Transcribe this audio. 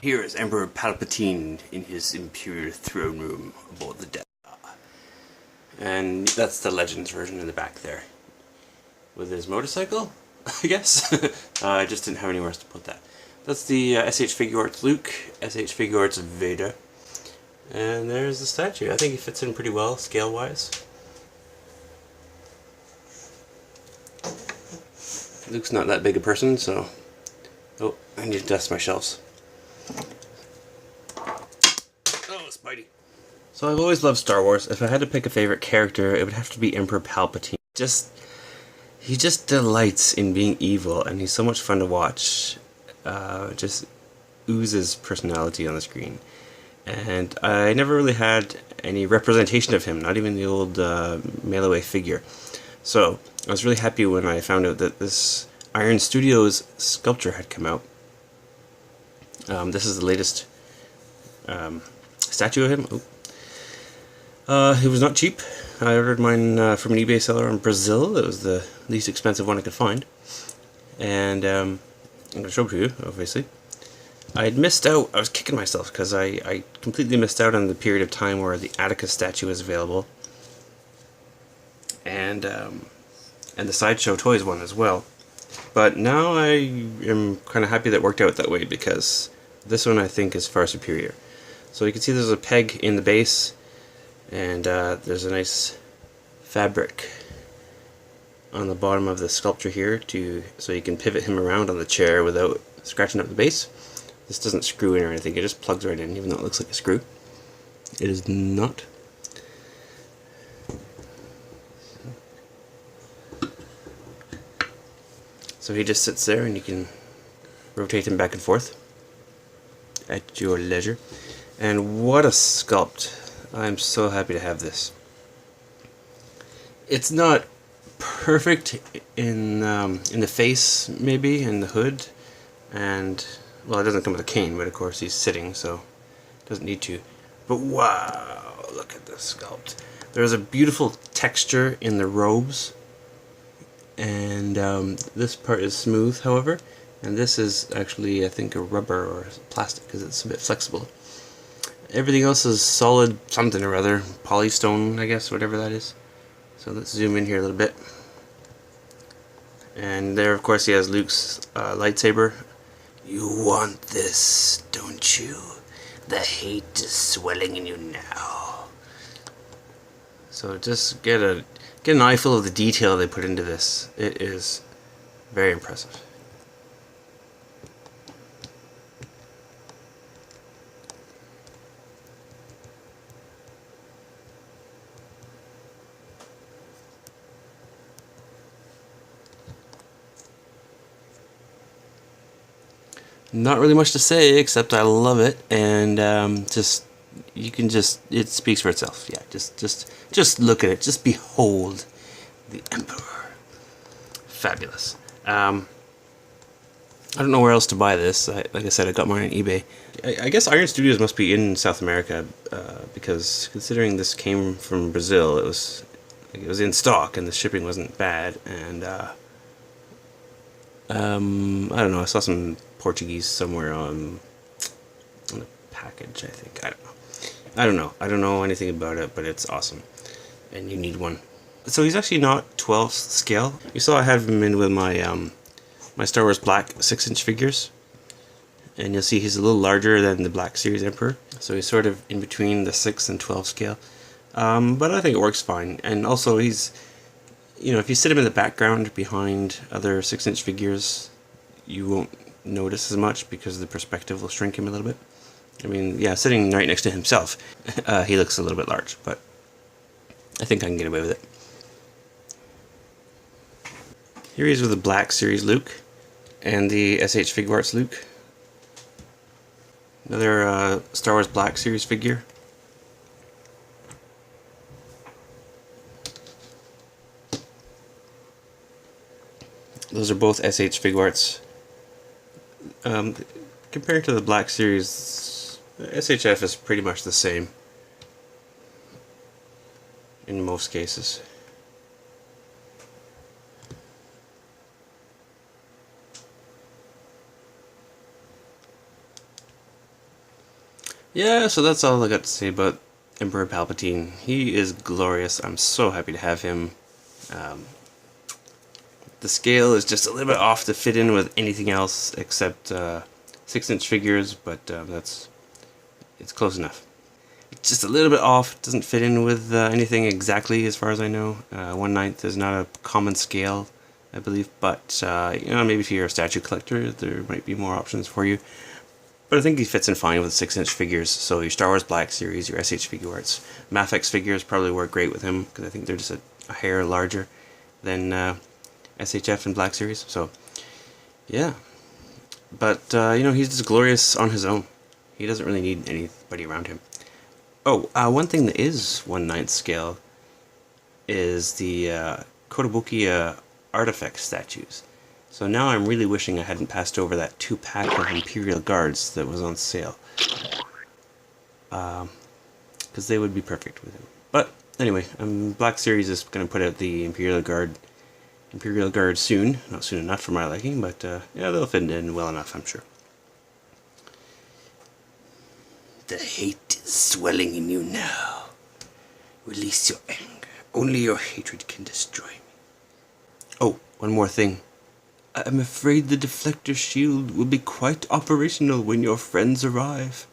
Here is Emperor Palpatine in his Imperial throne room aboard the Death Star. And that's the Legends version in the back there. With his motorcycle, I guess? I just didn't have anywhere else to put that. That's the SH Figure Arts Luke, SH Figure Arts Vader. And there's the statue. I think he fits in pretty well, scale-wise. Luke's not that big a person, so... Oh, I need to dust my shelves. Oh, Spidey. So I've always loved Star Wars. If I had to pick a favorite character, it would have to be Emperor Palpatine. He just delights in being evil, and he's so much fun to watch. Just oozes personality on the screen. And I never really had any representation of him, not even the old mail-away figure. So I was really happy when I found out that this Iron Studios sculpture had come out. This is the latest statue of him. It was not cheap. I ordered mine from an eBay seller in Brazil. It was the least expensive one I could find. And I'm going to show it to you, obviously. I had missed out. I was kicking myself because I completely missed out on the period of time where the Atticus statue was available. And the Sideshow Toys one as well. But now I am kind of happy that it worked out that way, because this one I think is far superior. So you can see there's a peg in the base, and there's a nice fabric on the bottom of the sculpture here so you can pivot him around on the chair without scratching up the base. This doesn't screw in or anything, it just plugs right in, even though it looks like a screw. It is not. So he just sits there and you can rotate him back and forth at your leisure. And what a sculpt. I'm so happy to have this. It's not perfect in the face, maybe, and the hood. And, well, it doesn't come with a cane, but of course he's sitting, so it doesn't need to. But wow, look at this sculpt. There's a beautiful texture in the robes. And this part is smooth, however, and this is actually, I think, a rubber or plastic because it's a bit flexible. Everything else is solid something or other, polystone, I guess, whatever that is. So let's zoom in here a little bit. And there, of course, he has Luke's lightsaber. You want this, don't you? The hate is swelling in you now. So just get an eyeful of the detail they put into this. It is very impressive. Not really much to say, except I love it, and it speaks for itself. Yeah, just look at it. Just behold the Emperor. Fabulous. I don't know where else to buy this. Like I said, I got mine on eBay. I guess Iron Studios must be in South America, because considering this came from Brazil, it was in stock and the shipping wasn't bad. And I don't know. I saw some Portuguese somewhere on the package, I think. I don't know. I don't know anything about it, but it's awesome. And you need one. So he's actually not 12 scale. You saw I have him in with my my Star Wars Black 6-inch figures. And you'll see he's a little larger than the Black Series Emperor. So he's sort of in between the 6 and 12 scale. But I think it works fine. And also he's, you know, if you sit him in the background behind other 6-inch figures, you won't notice as much because the perspective will shrink him a little bit. I mean, yeah, sitting right next to himself, he looks a little bit large, but I think I can get away with it. Here he is with the Black Series Luke and the SH Figure Arts Luke. Another Star Wars Black Series figure. Those are both SH Figure Arts. Compared to the Black Series, SHF is pretty much the same in most cases. Yeah, so that's all I got to say about Emperor Palpatine. He is glorious. I'm so happy to have him. Um, the scale is just a little bit off to fit in with anything else except 6-inch figures, but it's close enough. It's just a little bit off. It doesn't fit in with anything exactly, as far as I know. 1/9 is not a common scale, I believe, but maybe if you're a statue collector, there might be more options for you. But I think he fits in fine with 6-inch figures. So your Star Wars Black Series, your SH Figure Arts, Mafex figures probably work great with him because I think they're just a hair larger than SHF and Black Series. So yeah, but he's just glorious on his own. He doesn't really need anybody around him. Oh, one thing that is 1/9 scale is the Kotobuki artifact statues. So now I'm really wishing I hadn't passed over that 2-pack of Imperial Guards that was on sale. Because they would be perfect with him. But anyway, Black Series is going to put out the Imperial Guard soon. Not soon enough for my liking, but yeah, they'll fit in well enough, I'm sure. The hate is swelling in you now. Release your anger. Only your hatred can destroy me. Oh, one more thing. I'm afraid the deflector shield will be quite operational when your friends arrive.